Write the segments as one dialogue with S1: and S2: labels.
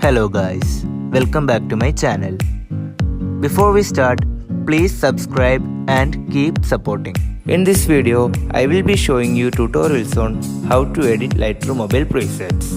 S1: Hello guys, welcome back to my channel. Before we start, please subscribe and keep supporting. In this video, I will be showing you tutorials on how to edit Lightroom mobile presets.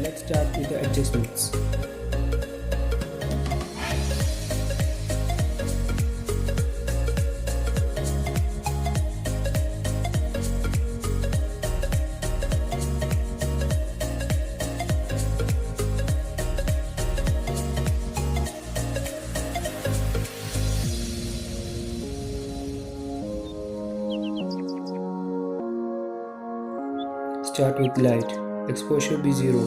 S2: Let's start with the adjustments. Start with light. Exposure be 0.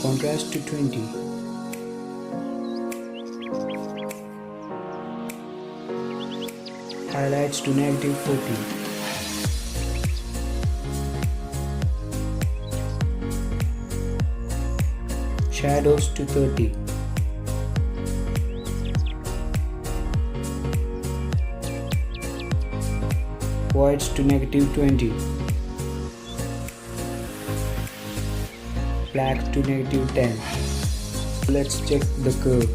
S2: Contrast to 20. Highlights to -40. Shadows to 30. Whites to -20. Black to -10. Let's check the curve.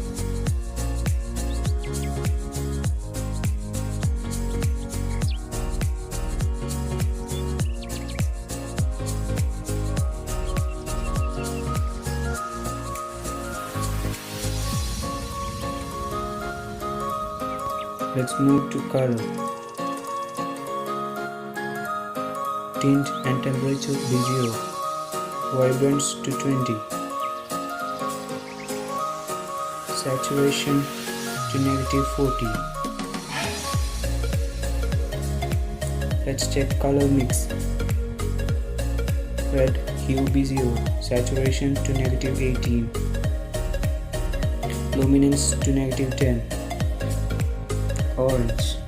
S2: Let's move to color. Tint and temperature be 0. Vibrance to 20. Saturation to -40. Let's check color mix. Red hue be 0. Saturation to -18. Luminance to -10. Orange.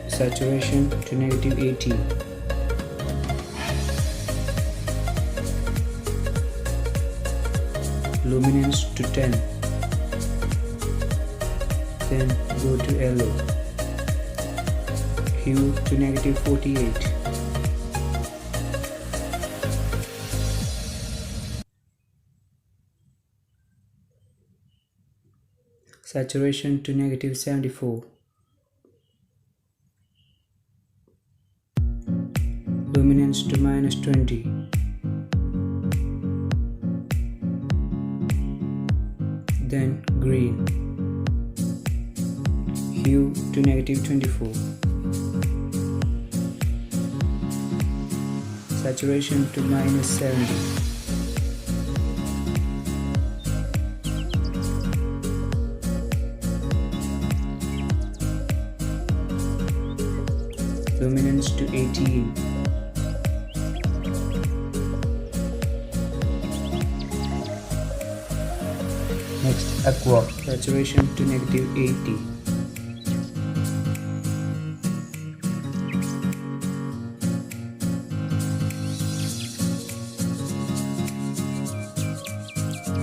S2: Saturation to -18. Luminance to 10. Then go to yellow. Hue to -48. Saturation to -74. Luminance to -20. Then green. Hue to -24. Saturation to -70. Luminance to 18. Next, aqua. Saturation to -80.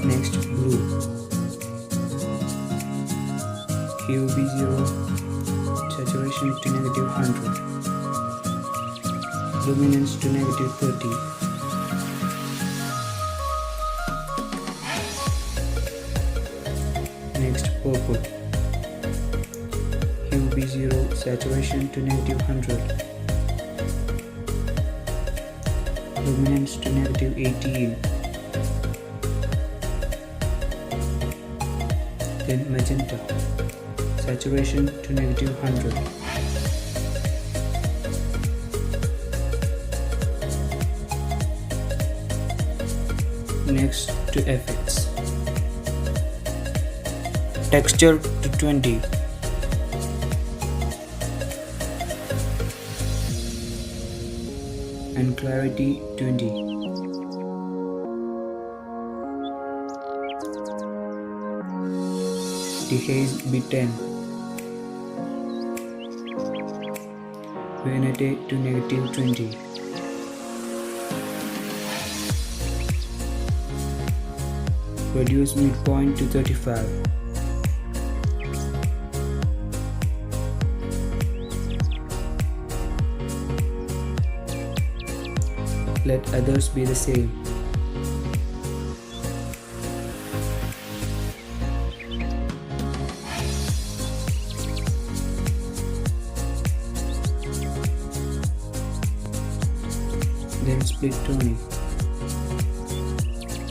S2: Next, blue. Hue be 0. Saturation to -100. Luminance to -30. Next, purple. B0 saturation to -100, luminance to -18, then magenta, saturation to -100. Next to effects. Texture to 20. And clarity 20. Dehaze B10. Vignette to -20. Reduce midpoint to 35. Let others be the same. Then split toning.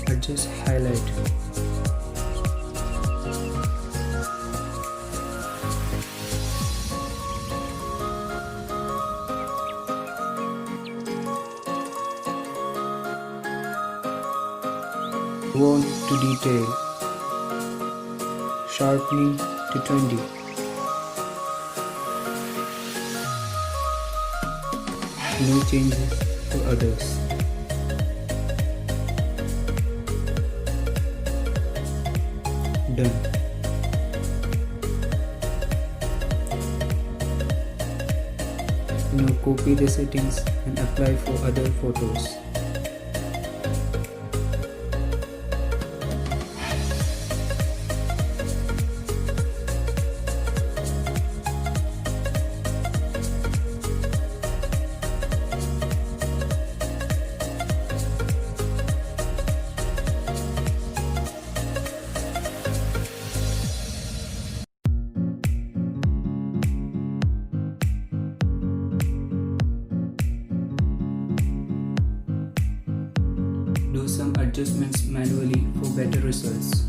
S2: Adjust highlight. Go on to detail. Sharpening to 20. No changes to others. Done. Now copy the settings and apply for other photos. Do some adjustments manually for better results.